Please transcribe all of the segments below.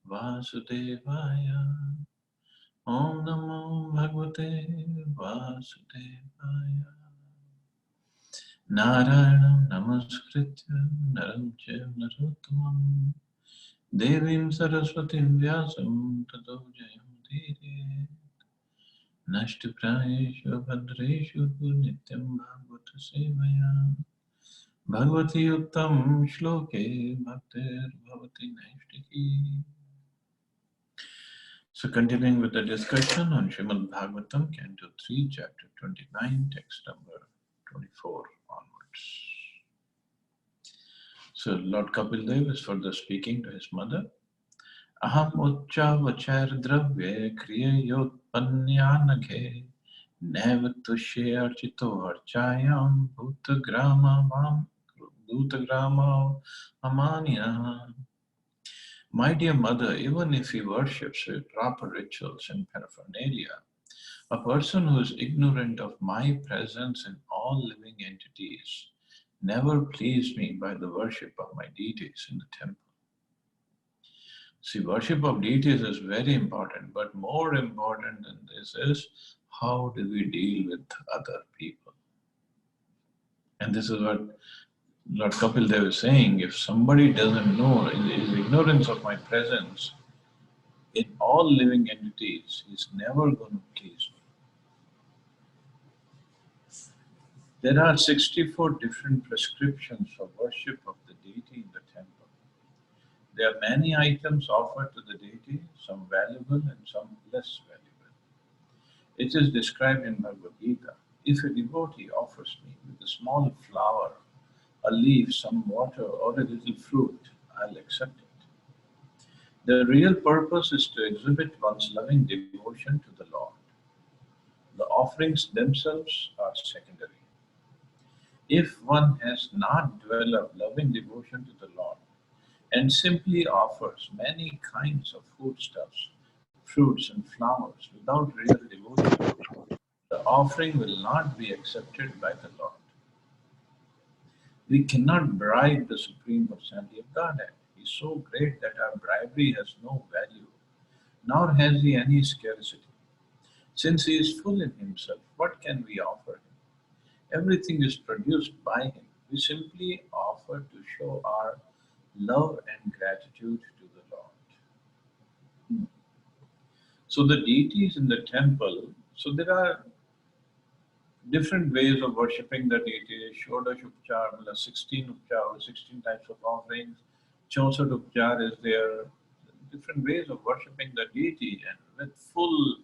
Vasudevaya. Om Namo Bhagavate Vasudevaya. Narayanam Namaskritya Naram Chaiva Narottamam Devim Saraswatim Vyasam Tato Jayamudire Nashtiprayeshu Bhadreshu Nityam Bhagavata Sevaya Bhagavati Uttam Shloke Bhaktir Bhavati Naishtiki. So continuing with the discussion on Srimad Bhagavatam, Canto 3, Chapter 29, text number 24 onwards. So Lord Kapil Dev is further speaking to his mother. Aham uccha vachar dravya kriya yotpanyanaghe nevatushe archito archayam bhutagrama amanya. My dear mother, even if he worships with proper rituals and paraphernalia, a person who is ignorant of my presence in all living entities never pleased me by the worship of my deities in the temple. See, worship of deities is very important, but more important than this is how do we deal with other people? And this is what Lord Kapil Dev is saying. If somebody doesn't know, in his ignorance of my presence in all living entities, he's never going to please me. There are 64 different prescriptions for worship of the deity in the temple. There are many items offered to the deity, some valuable and some less valuable. It is described in Bhagavad Gita. If a devotee offers me with a small flower, a leaf, some water, or a little fruit, I'll accept it. The real purpose is to exhibit one's loving devotion to the Lord. The offerings themselves are secondary. If one has not developed loving devotion to the Lord and simply offers many kinds of foodstuffs, fruits, and flowers without real devotion, the offering will not be accepted by the Lord. We cannot bribe the Supreme Personality of Godhead. He is so great that our bribery has no value, nor has he any scarcity. Since he is full in himself, what can we offer him? Everything is produced by him. We simply offer to show our love and gratitude to the Lord. So the deities in the temple, so there are different ways of worshipping the deity. Shodash Upchar, 16 Upchar, 16 types of offerings. Chausat Upchar is there. Different ways of worshipping the deity, and with full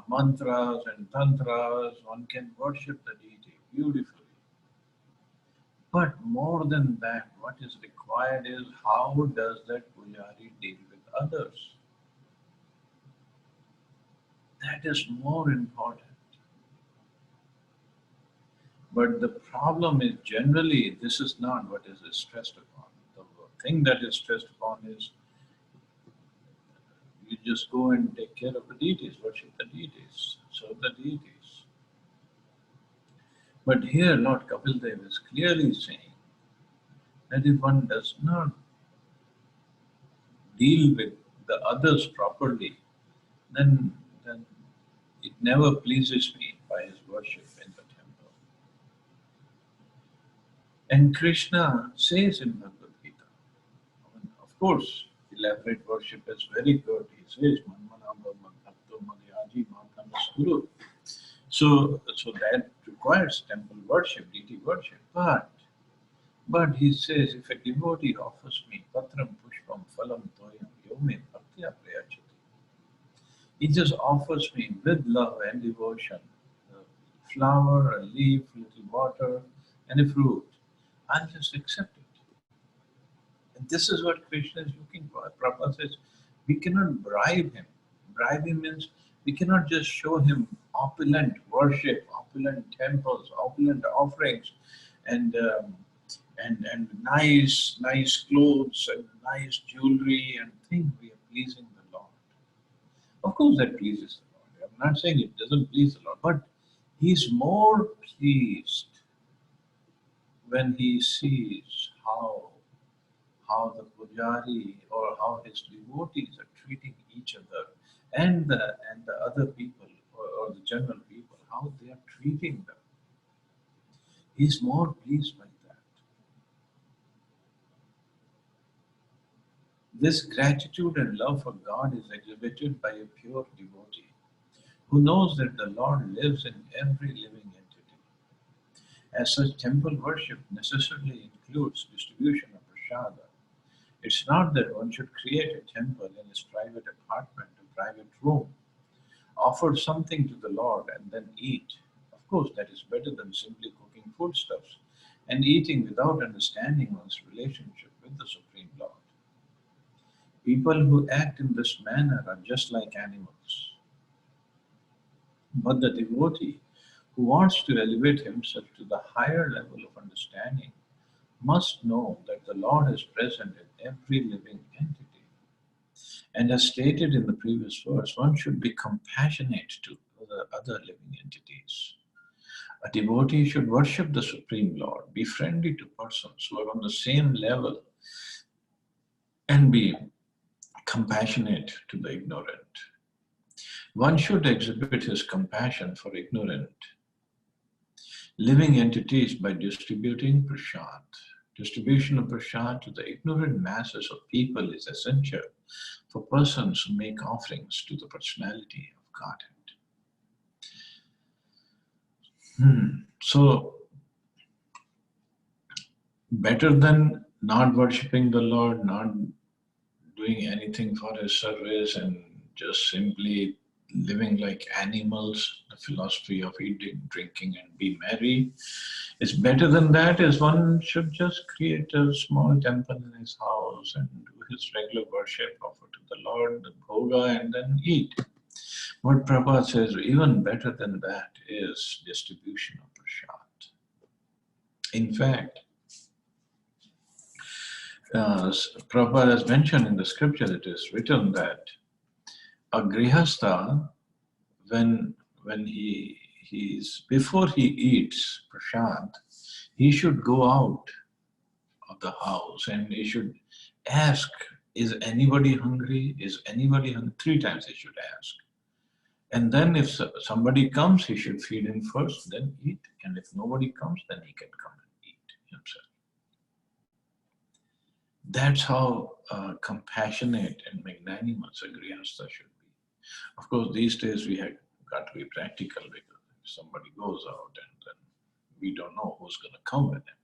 mantras and tantras, one can worship the deity beautifully. But more than that, what is required is how does that pujari deal with others? That is more important. But the problem is generally this is not what is stressed upon. The thing that is stressed upon is you just go and take care of the deities, worship the deities, serve the deities. But here Lord Kapil Dev is clearly saying that if one does not deal with the others properly, then it never pleases me by his worship in the temple. And Krishna says in Bhagavad Gita, of course, elaborate worship is very good. He says, Manmanam Bhakto Madhyaji Matamasguru. So that requires temple worship, deity worship. But he says, if a devotee offers me patram pushpam phalam toyam yome bhaktya prayachati, he just offers me with love and devotion a flower, a leaf, a little water, and a fruit. I'll just accept it. And this is what Krishna is looking for. Prabhupada says, we cannot bribe him. Bribe him means we cannot just show him opulent worship, opulent temples, opulent offerings, and nice clothes and nice jewelry and think we are pleasing the Lord. Of course that pleases the Lord. I'm not saying it doesn't please the Lord, but he's more pleased when he sees how the pujari or how his devotees are treating each other and the other people or the general people, how they are treating them. He is more pleased by that. This gratitude and love for God is exhibited by a pure devotee who knows that the Lord lives in every living entity. As such, temple worship necessarily includes distribution of prasada. It's not that one should create a temple in his private apartment or private room, offer something to the Lord and then eat. Of course, that is better than simply cooking foodstuffs and eating without understanding one's relationship with the Supreme Lord. People who act in this manner are just like animals. But the devotee who wants to elevate himself to the higher level of understanding must know that the Lord is present in every living entity. And as stated in the previous verse, one should be compassionate to the other living entities. A devotee should worship the Supreme Lord, be friendly to persons who are on the same level, and be compassionate to the ignorant. One should exhibit his compassion for ignorant living entities by distributing prasad. Distribution of prasad to the ignorant masses of people is essential for persons who make offerings to the personality of Godhead. So, better than not worshipping the Lord, not doing anything for his service, and just simply living like animals, the philosophy of eating, drinking, and be merry. It's better than that is one should just create a small temple in his house and do his regular worship, offer to the Lord the bhoga, and then eat. What Prabhupada says, even better than that is distribution of prasad. In fact, Prabhupada has mentioned in the scripture, it is written that a grihastha, when he's before he eats prasad, he should go out of the house and he should ask, is anybody hungry? Is anybody hungry? 3 times he should ask. And then if somebody comes, he should feed him first, then eat. And if nobody comes, then he can come and eat himself. That's how compassionate and magnanimous a grihastha should be. Of course, these days we have got to be practical because if somebody goes out and then we don't know who's going to come with him.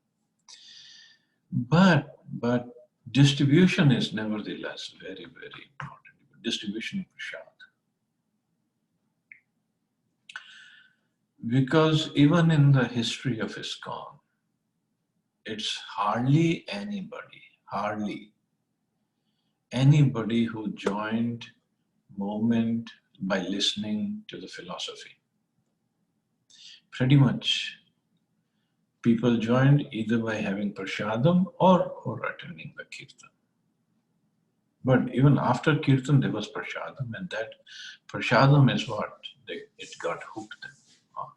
But distribution is nevertheless very, very important. Distribution of prasad. Because even in the history of ISKCON, it's hardly anybody who joined movement by listening to the philosophy. Pretty much people joined either by having prasadam or attending the kirtan. But even after kirtan there was prasadam, and that prasadam is what it got hooked them on.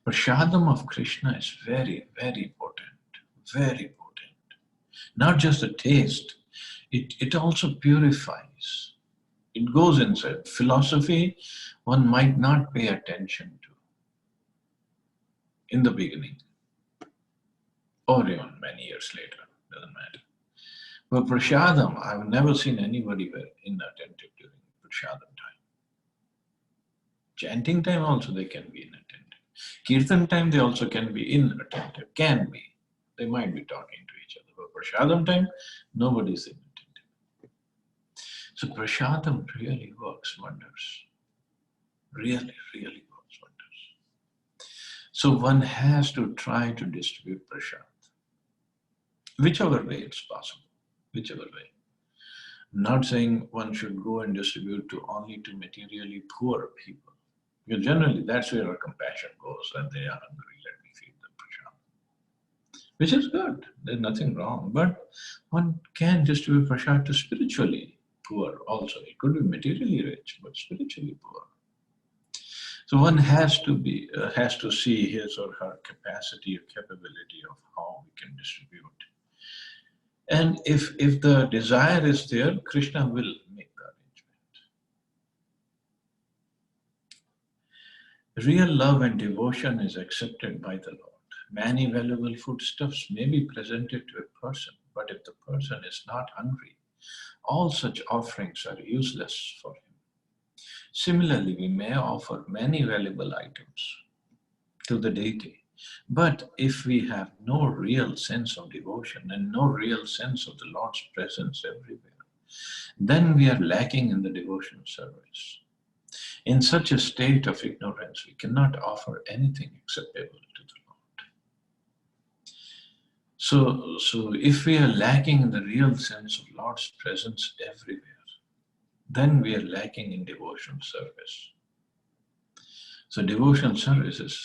Prasadam of Krishna is very, very potent, very potent. Not just the taste, it also purifies. It goes inside. Philosophy, one might not pay attention to in the beginning, or even many years later, doesn't matter. But prasadam, I've never seen anybody inattentive during prasadam time. Chanting time also they can be inattentive. Kirtan time they also can be inattentive, can be. They might be talking to each other. But prasadam time, nobody's inattentive. So prasadam really works wonders. Really, really works wonders. So one has to try to distribute prasad. Whichever way it's possible. Whichever way. I'm not saying one should go and distribute only to materially poor people. Because generally that's where our compassion goes. When they are hungry, let me feed them prasad. Which is good. There's nothing wrong. But one can distribute prasad to spiritually poor also. It could be materially rich, but spiritually poor. So one has to see his or her capacity or capability of how we can distribute. And if the desire is there, Krishna will make the arrangement. Real love and devotion is accepted by the Lord. Many valuable foodstuffs may be presented to a person, but if the person is not hungry, all such offerings are useless for him. Similarly, we may offer many valuable items to the deity, but if we have no real sense of devotion and no real sense of the Lord's presence everywhere, then we are lacking in the devotional service. In such a state of ignorance, we cannot offer anything acceptable to the Lord. So if we are lacking in the real sense of Lord's presence everywhere, then we are lacking in devotional service. So devotional service is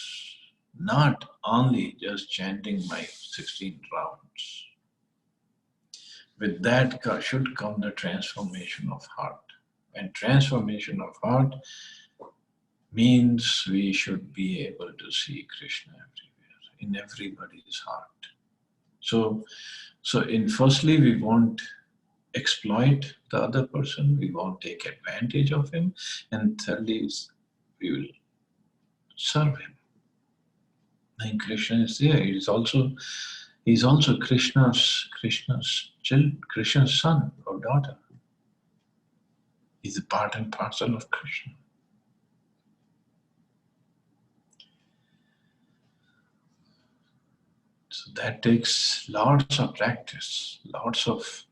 not only just chanting my 16 rounds. With that should come the transformation of heart. And transformation of heart means we should be able to see Krishna everywhere, in everybody's heart. So in firstly, we won't exploit the other person, we won't take advantage of him, and thirdly, we will serve him. And Krishna is there. He's also Krishna's son or daughter. He's a part and parcel of Krishna. So that takes lots of practice, lots of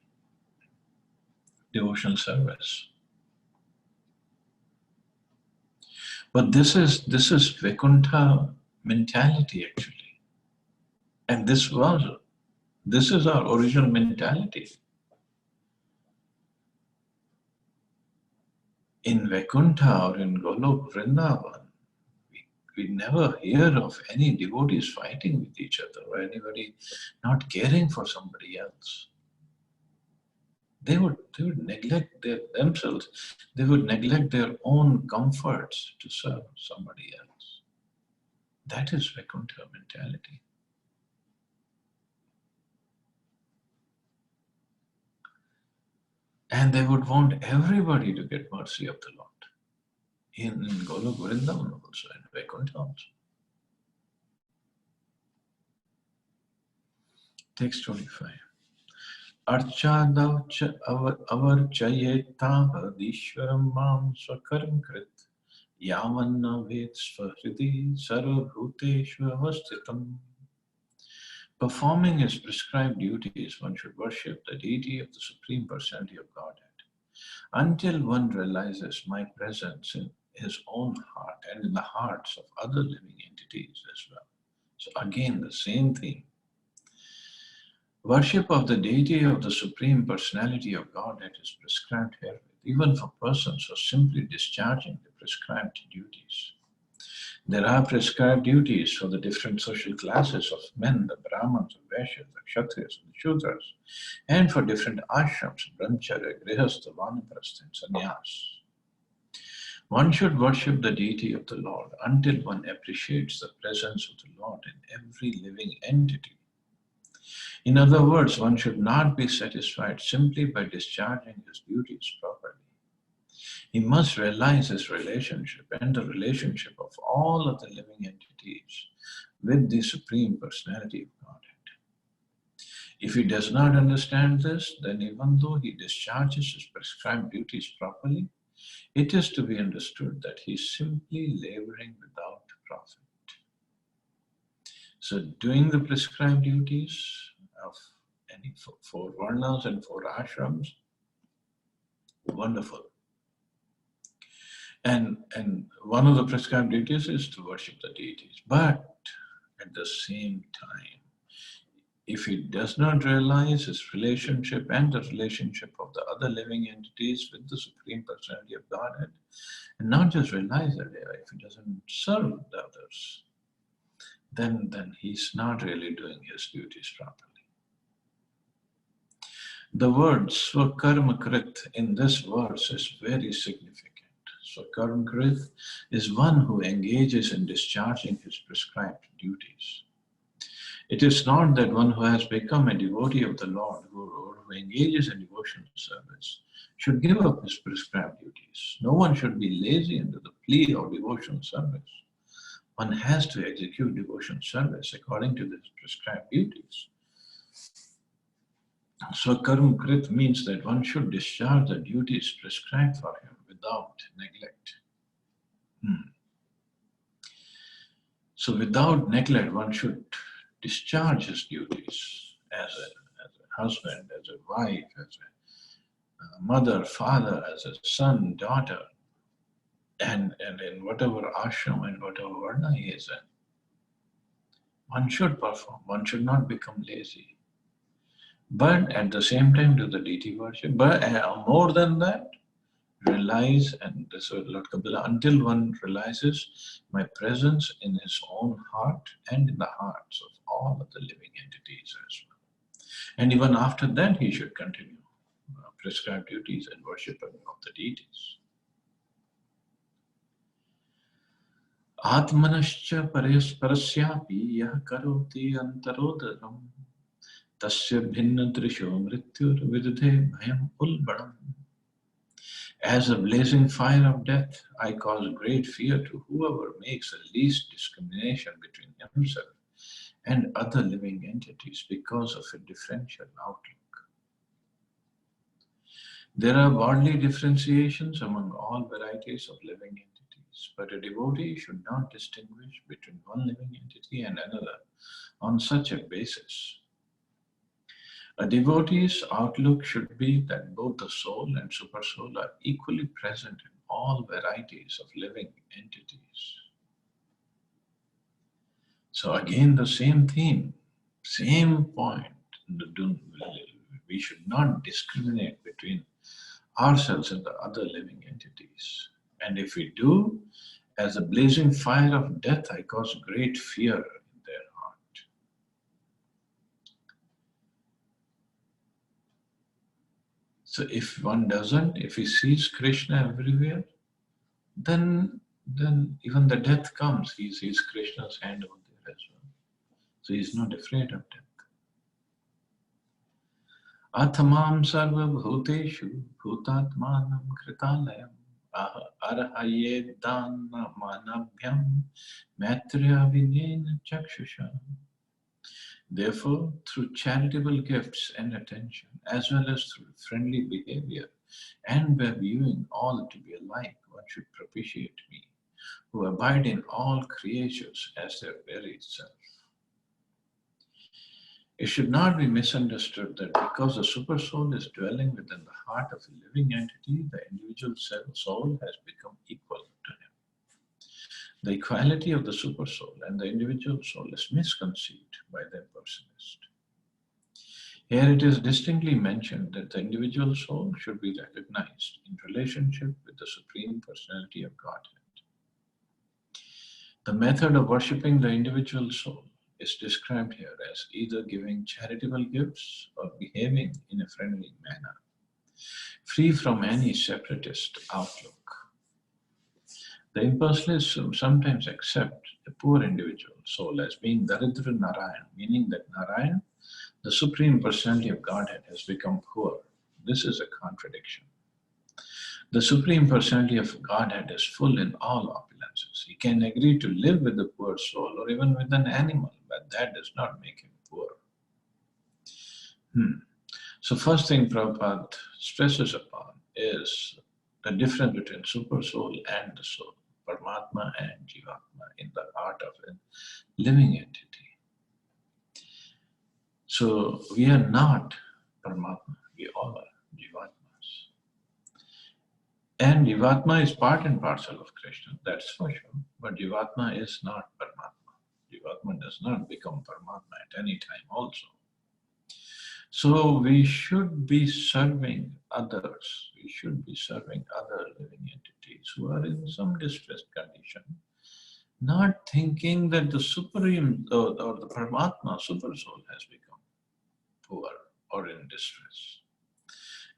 devotional service. But this is Vaikuntha mentality actually. And this is our original mentality. In Vaikuntha or in Golok Vrindavan, we never hear of any devotees fighting with each other or anybody not caring for somebody else. They would neglect themselves. They would neglect their own comforts to serve somebody else. That is Vaikuntha mentality. And they would want everybody to get mercy of the Lord. In Golok Vrindavan also, and Vaikuntha also. Text 25. Archadavcha avarchayetavadishwaram mam swakaram krit yavanna ved swahriti sarvabhuteshva avastitam. Performing his prescribed duties, one should worship the deity of the Supreme Personality of Godhead until one realizes my presence in his own heart and in the hearts of other living entities as well. So again, the same theme. Worship of the deity of the Supreme Personality of Godhead is prescribed herewith, even for persons who are simply discharging the prescribed duties. There are prescribed duties for the different social classes of men, the Brahmins, the Vaishyas, the Kshatriyas, and the Shudras, and for different ashrams, Brahmacharya, Grihastha, Vanaprastha, and Sannyas. One should worship the deity of the Lord until one appreciates the presence of the Lord in every living entity. In other words, one should not be satisfied simply by discharging his duties properly. He must realize his relationship and the relationship of all of the living entities with the Supreme Personality of Godhead. If he does not understand this, then even though he discharges his prescribed duties properly, it is to be understood that he is simply laboring without profit. So doing the prescribed duties of any four varnas and four ashrams, wonderful. And one of the prescribed duties is to worship the deities. But at the same time, if he does not realize his relationship and the relationship of the other living entities with the Supreme Personality of Godhead, and not just realize that if he doesn't serve the others, then he's not really doing his duties properly. The word Swakarmakrit in this verse is very significant. Swakarmakrit is one who engages in discharging his prescribed duties. It is not that one who has become a devotee of the Lord, who engages in devotional service, should give up his prescribed duties. No one should be lazy under the plea of devotional service. One has to execute devotional service according to the prescribed duties. So karma krit means that one should discharge the duties prescribed for him without neglect. So without neglect, one should discharge his duties as a husband, as a wife, as a mother, father, as a son, daughter, and in whatever ashram and whatever varna he is in. One should perform, one should not become lazy. But at the same time do the deity worship. But more than that, realize, and this is Lord Kabila, until one realizes my presence in his own heart and in the hearts of all of the living entities as well. And even after that, he should continue prescribed duties and worship of the deities. Atmanascha parasyapi yah karoti antarodaram tasya bhinna trisho mrityur vidhe bhayam ulbadam. As a blazing fire of death, I cause great fear to whoever makes the least discrimination between himself and other living entities because of a differential outlook. There are bodily differentiations among all varieties of living entities, but a devotee should not distinguish between one living entity and another on such a basis. A devotee's outlook should be that both the soul and supersoul are equally present in all varieties of living entities. So again, the same theme, same point. We should not discriminate between ourselves and the other living entities. And if we do, as a blazing fire of death, I cause great fear in their heart. So if one doesn't, if he sees Krishna everywhere, then even the death comes. He sees Krishna's hand over there as well. So he's not afraid of death. Athamam sarva bhuteshu bhutatmanam kritalayam arhaye dana manabhyam maitreya vinena chakshusha. Therefore, through charitable gifts and attention, as well as through friendly behavior, and by viewing all to be alike, one should propitiate me, who abide in all creatures as their very self. It should not be misunderstood that because the supersoul is dwelling within the heart of a living entity, the individual soul has become equal to him. The equality of the supersoul and the individual soul is misconceived by the impersonalist. Here it is distinctly mentioned that the individual soul should be recognized in relationship with the Supreme Personality of Godhead. The method of worshipping the individual soul is described here as either giving charitable gifts or behaving in a friendly manner, free from any separatist outlook. The impersonalists sometimes accept a poor individual soul as being Daridra Narayan, meaning that Narayan, the Supreme Personality of Godhead, has become poor. This is a contradiction. The Supreme Personality of Godhead is full in all opulences. He can agree to live with the poor soul or even with an animal, but that does not make him poor. So first thing Prabhupada stresses upon is the difference between super soul and the soul, Paramatma and Jivatma in the heart of a living entity. So we are not Paramatma, we all are Jivatmas. And Jivatma is part and parcel of Krishna, that's for sure. But Jivatma is not Paramatma. Jivatma does not become Paramatma at any time also. So we should be serving others. We should be serving other living entities who are in some distressed condition, not thinking that the Supreme or the Paramatma, Super Soul, has become poor or in distress.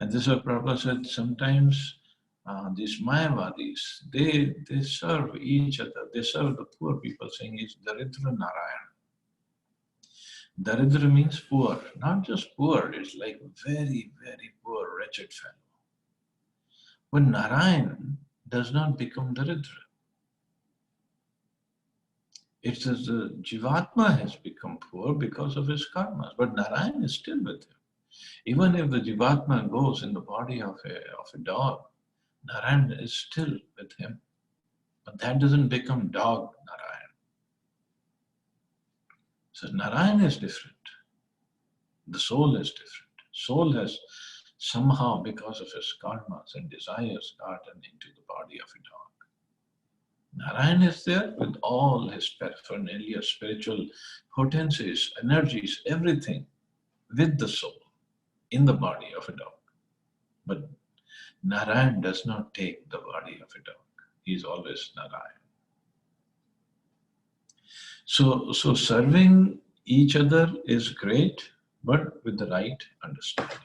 And this is what Prabhupada said, sometimes these Mayavadis, they serve each other. They serve the poor people, saying it's Daridra Narayan. Daridra means poor, not just poor, it's like very, very poor, wretched fellow. But Narayan does not become Daridra. It's as the Jivatma has become poor because of his karmas, but Narayan is still with him. Even if the Jivatma goes in the body of a dog, Narayan is still with him. But that doesn't become dog Narayan. So Narayan is different. The soul is different. Soul has somehow, because of his karmas and desires, gotten into the body of a dog. Narayan is there with all his paraphernalia, spiritual potencies, energies, everything with the soul in the body of a dog. But Narayan does not take the body of a dog. He is always Narayan. So serving each other is great, but with the right understanding.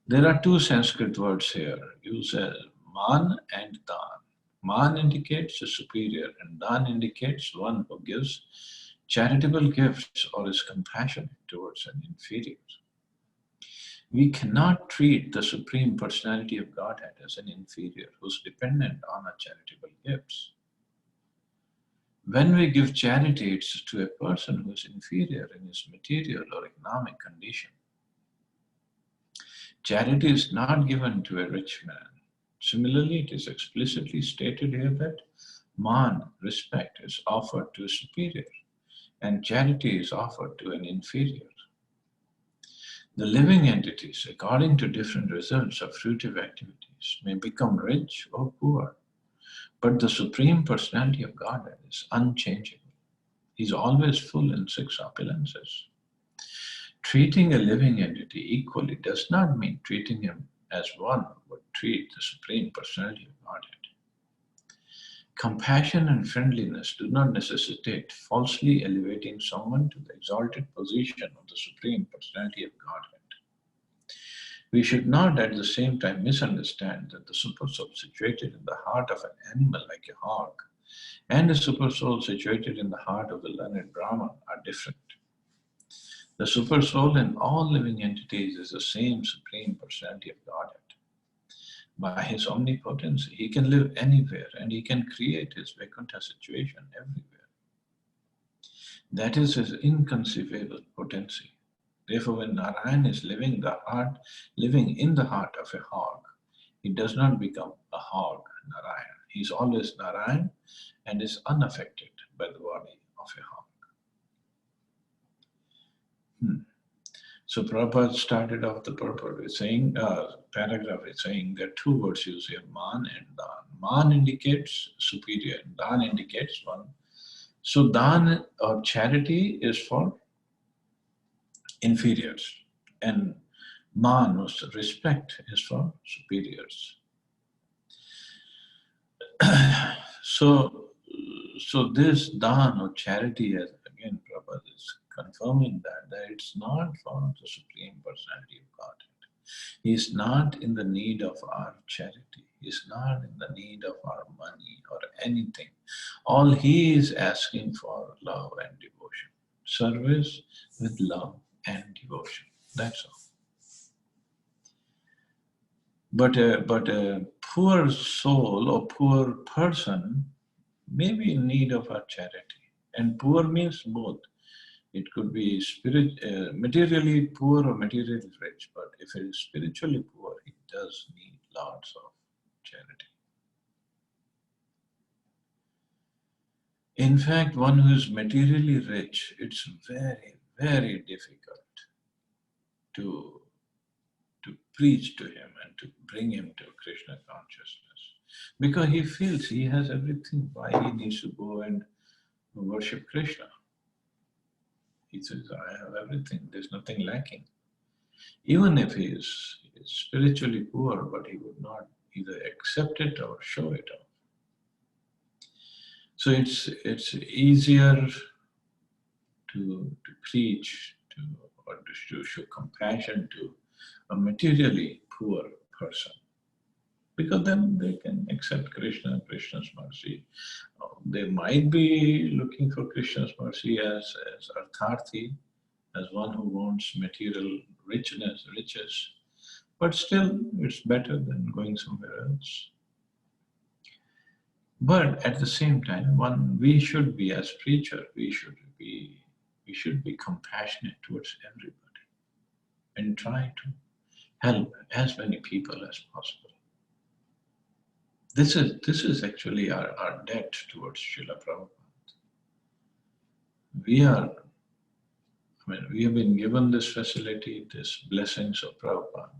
There are two Sanskrit words here used as man and dan. Man indicates a superior, and dan indicates one who gives charitable gifts or is compassionate towards an inferior. We cannot treat the Supreme Personality of Godhead as an inferior who's dependent on our charitable gifts. When we give charity, it's to a person who is inferior in his material or economic condition. Charity is not given to a rich man. Similarly, it is explicitly stated here that man, respect, is offered to a superior, and charity is offered to an inferior. The living entities, according to different results of fruitive activities, may become rich or poor, but the Supreme Personality of Godhead is unchangeable. He is always full in six opulences. Treating a living entity equally does not mean treating him as one would treat the Supreme Personality of Godhead. Compassion and friendliness do not necessitate falsely elevating someone to the exalted position of the Supreme Personality of Godhead. We should not at the same time misunderstand that the supersoul situated in the heart of an animal like a hog and the supersoul situated in the heart of the learned Brahman are different. The supersoul in all living entities is the same Supreme Personality of Godhead. By his omnipotence, he can live anywhere and he can create his Vaikuntha situation everywhere. That is his inconceivable potency. Therefore, when Narayan is living in the heart of a hog, he does not become a hog, Narayan. He is always Narayan and is unaffected by the body of a hog. So Prabhupada started off the purport with saying, paragraph is saying there are two words used here, man and dan. Man indicates superior, dan indicates one. So dan or charity is for inferiors, and man or respect is for superiors. So this dan or charity, as again Prabhupada is confirming that it's not for the Supreme Personality of Godhead. He is not in the need of our charity. He is not in the need of our money or anything. All he is asking for love and devotion. Service with love and devotion. That's all. But a poor soul or poor person may be in need of our charity. And poor means both. It could be materially poor or materially rich, but if it is spiritually poor, it does need lots of charity. In fact, one who is materially rich, it's very, very difficult to preach to him and to bring him to Krishna consciousness. Because he feels he has everything. Why he needs to go and worship Krishna? He says, I have everything, there's nothing lacking. Even if he is spiritually poor, but he would not either accept it or show it off. So it's easier to preach or to show compassion to a materially poor person, because then they can accept Krishna, Krishna's mercy. They might be looking for Krishna's mercy as Artharthi, as one who wants material riches, but still it's better than going somewhere else. But at the same time, we should be, as preacher, we should be compassionate towards everybody and try to help as many people as possible. This is actually our debt towards Srila Prabhupada. We have been given this facility, this blessings of Prabhupada,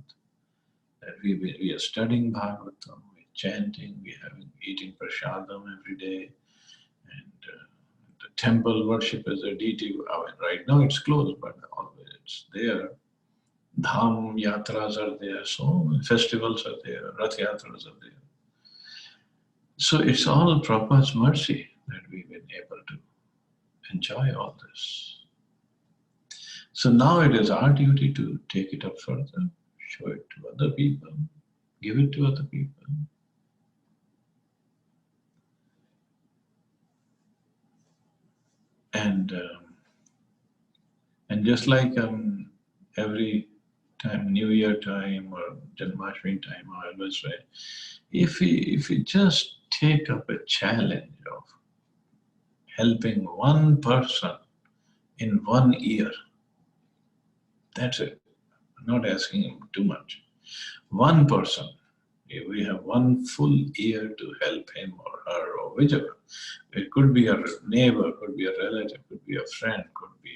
that we are studying Bhagavatam, we're chanting, we're eating prasadam every day, and the temple worship as a deity. Right now it's closed, but always it's there. Dham yatras are there, so festivals are there, Rath yatras are there. So it's all Prabhupada's mercy that we've been able to enjoy all this. So now it is our duty to take it up further, show it to other people, give it to other people. And just like every time, New Year time or Janmashtami time, I always say, if we just take up a challenge of helping one person in 1 year, that's it. I'm not asking him too much. One person, if we have 1 full year to help him or her or whichever, it could be a neighbor, could be a relative, could be a friend, could be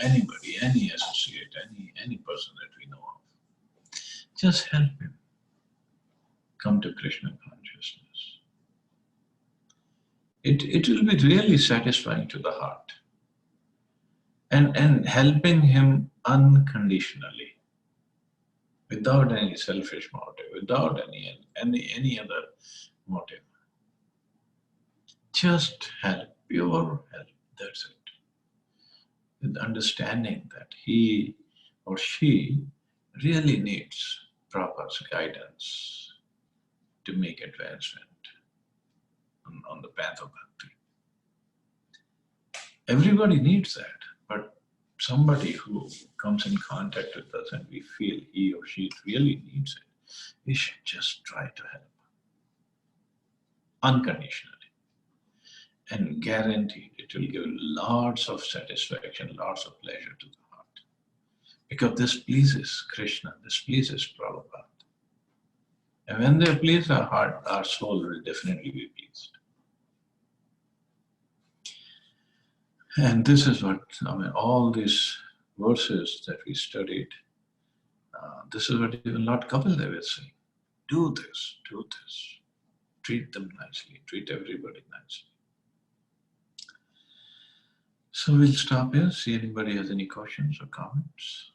anybody, any associate, any person that we know of. Just help him come to Krishna consciousness. It will be really satisfying to the heart. And helping him unconditionally, without any selfish motive, without any other motive. Just help, pure help, that's it. With understanding that he or she really needs Prabhupada's guidance to make advancement on the path of bhakti. Everybody needs that, but somebody who comes in contact with us and we feel he or she really needs it, we should just try to help unconditionally. And guaranteed it will give lots of satisfaction, lots of pleasure to the heart. Because this pleases Krishna, this pleases Prabhupada. And when they please our heart, our soul will definitely be pleased. And this is what, all these verses that we studied, this is what even Lord Kapil Dev is saying. Do this, treat them nicely, treat everybody nicely. So we'll stop here, see anybody has any questions or comments.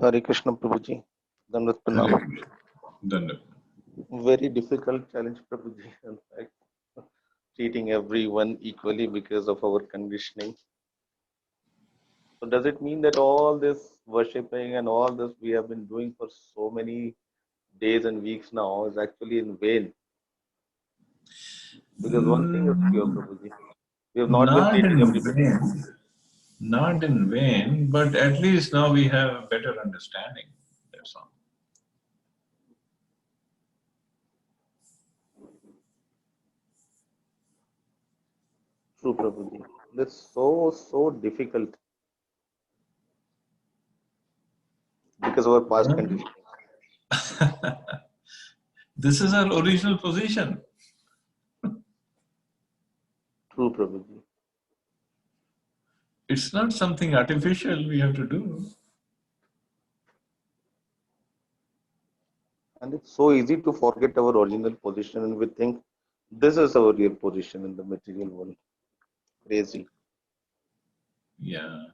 Hare Krishna Prabhuji. Dandat Pranam. Dandavat. Very difficult challenge, Prabhuji. In fact, treating everyone equally because of our conditioning. So does it mean that all this worshipping and all this we have been doing for so many days and weeks now is actually in vain? Because one thing is clear, Prabhuji. We have not been Not treating in everybody. vain, not in vain, but at least now we have a better understanding. That's all. True, Prabhuji. That's so difficult because of our past conditioning. This is our original position. True, Prabhuji. It's not something artificial we have to do. And it's so easy to forget our original position and we think this is our real position in the material world. Crazy. Yeah.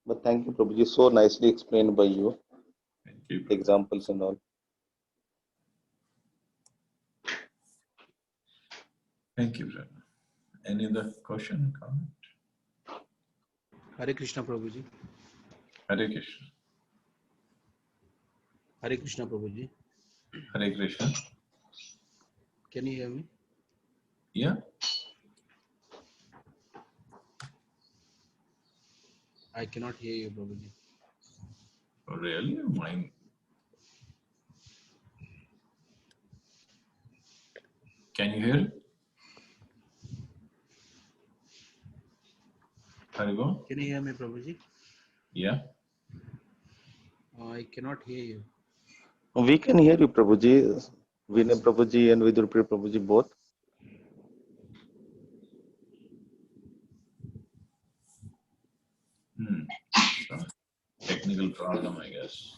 But thank you, Prabhuji. So nicely explained by you, Thank you, brother. examples and all. Thank you, brother. Any other question, comment? Hare Krishna Prabhuji. Hare Krishna. Hare Krishna Prabhuji. Hare Krishna. Can you hear me? Yeah? I cannot hear you, Prabhuji. Oh, really? Mine. Can you hear it? Haribo? Can you hear me, Prabhuji? Yeah? I cannot hear you. We can hear you, Prabhuji. Vinay Prabhuji and Vidurpriya Prabhuji both. Some technical problem, I guess.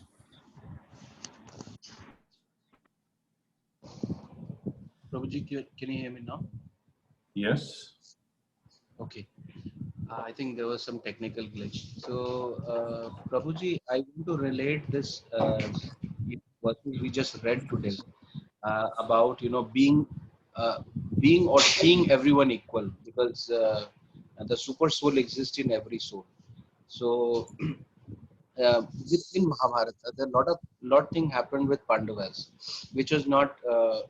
Prabhuji, can you hear me now? Yes? Okay. I think there was some technical glitch. So, Prabhuji, I want to relate this what we just read today about being or seeing everyone equal, because the super soul exists in every soul. So within Mahabharata, there lot thing happened with Pandavas, which was not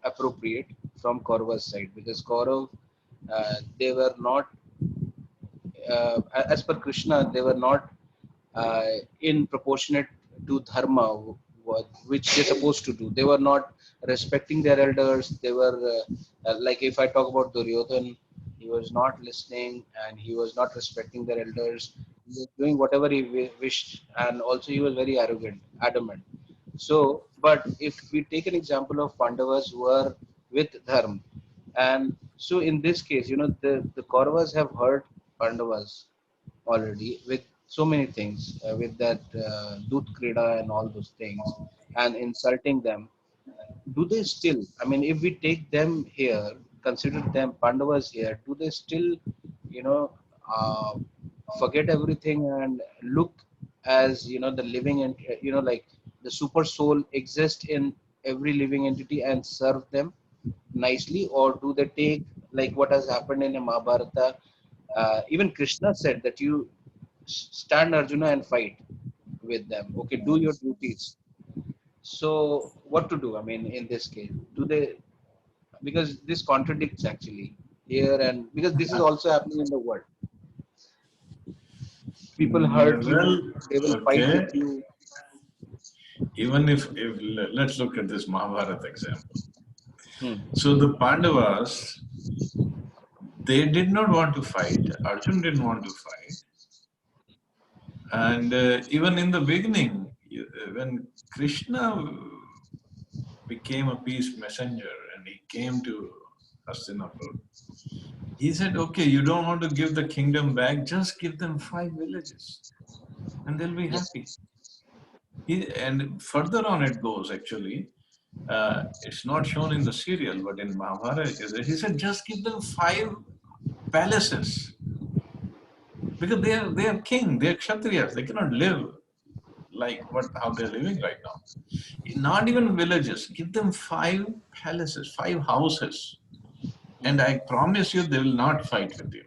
appropriate from Kaurava's side, because Kaurav they were not as per Krishna, they were not in proportionate to dharma, which they're supposed to do. They were not respecting their elders. They were like, if I talk about Duryodhan, he was not listening and he was not respecting their elders. He was doing whatever he wished, and also he was very arrogant, adamant. So, but if we take an example of Pandavas who are with dharma, and so in this case, the Kauravas have hurt Pandavas already with so many things, with that Dut Krida and all those things, and insulting them. Do they still, I mean, if we take them here, consider them Pandavas here, do they still, you know, uh, forget everything and look as, the living, and, like the super soul exist in every living entity and serve them nicely? Or do they take, like what has happened in a Mahabharata? Even Krishna said that you stand Arjuna and fight with them. Okay, do your duties. So what to do? I mean, in this case, do they? Because this contradicts actually here, and because this is also happening in the world. People hurt Well, you, they will fight with okay. you. Even if let's look at this Mahabharata example. Hmm. So the Pandavas, they did not want to fight. Arjun didn't want to fight. And even in the beginning, when Krishna became a peace messenger and he came to Hastinapur, he said, okay, you don't want to give the kingdom back, just give them 5 villages and they'll be Yes. happy. And further on it goes, actually, it's not shown in the serial, but in Mahabharata, he said, just give them 5 palaces. Because they are king, they are kshatriyas, they cannot live like how they're living right now. Not even villages, give them 5 palaces, 5 houses, and I promise you they will not fight with you.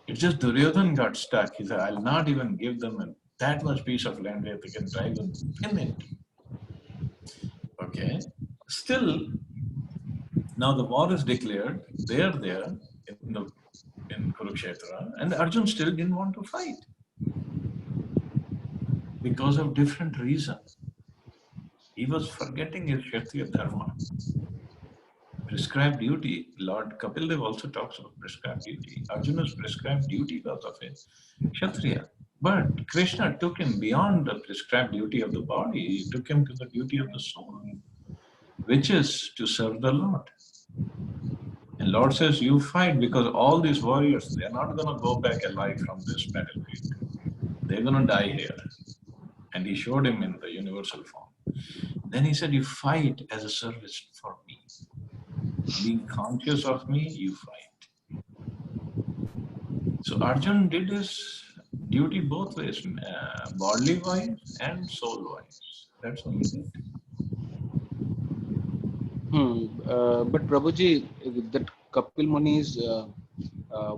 It's just Duryodhan got stuck. He said, I'll not even give them that much piece of land where they can drive a pin into. Okay. Still, now the war is declared. They are there in Kurukshetra, and Arjun still didn't want to fight because of different reason. He was forgetting his Kshatriya dharma. Prescribed duty, Lord Kapil Dev also talks about prescribed duty. Arjuna's prescribed duty was of a Kshatriya. But Krishna took him beyond the prescribed duty of the body, he took him to the duty of the soul, which is to serve the Lord. And Lord says, you fight, because all these warriors, they're not going to go back alive from this battlefield. They're going to die here. And he showed him in the universal form. Then he said, you fight as a service for me. Being conscious of me, you fight. So Arjun did his duty both ways, bodily wise and soul wise. That's only it. But Prabhuji, that Kapil Muni's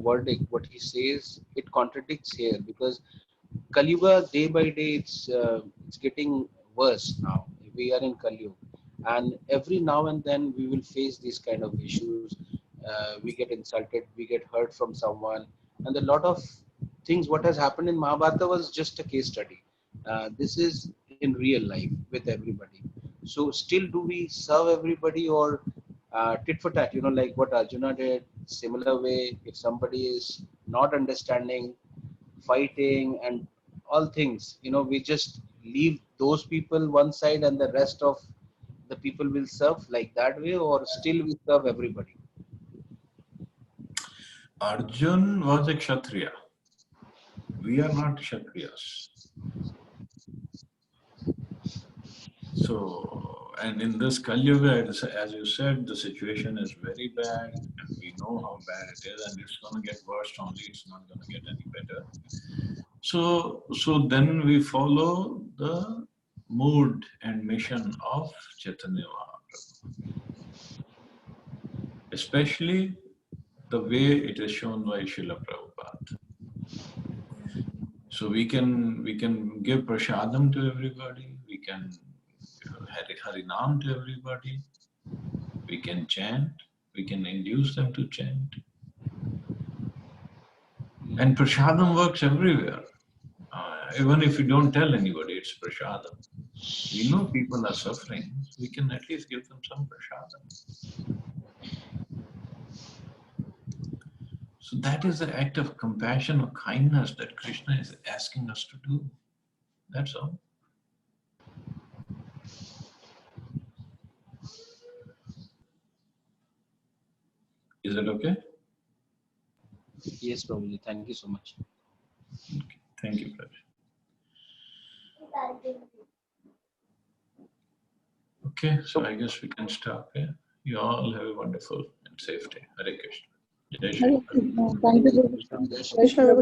verdict, what he says, it contradicts here because Kali Yuga day by day it's getting worse now. We are in Kali Yuga, and every now and then we will face these kind of issues. We get insulted, we get hurt from someone, and a lot of things. What has happened in Mahabharata was just a case study. This is in real life with everybody. So still, do we serve everybody or tit for tat? Like what Arjuna did. Similar way, if somebody is not understanding, fighting and all things, we just leave those people one side and the rest of the people will serve like that way, or still we serve everybody. Arjun was a Kshatriya. We are not Kshatriyas. So, and in this Kali Yuga, as you said, the situation is very bad, and we know how bad it is, and it's going to get worse only. It's not going to get any better. So then we follow the mood and mission of Chaitanya Mahaprabhu, especially the way it is shown by Srila Prabhupada. So we can give prasadam to everybody. We can Harinam to everybody. We can chant. We can induce them to chant. And prasadam works everywhere. Even if you don't tell anybody, it's prasadam. We know people are suffering. We can at least give them some prasadam. So that is the act of compassion or kindness that Krishna is asking us to do. That's all. Is that okay? Yes, Prabhuji. Thank you so much. Okay. Thank you, Praj. Okay, so I guess we can stop here. You all have a wonderful and safe day. Hare Krishna. Jai Shri Krishna. Thank you. Jai Shri Krishna.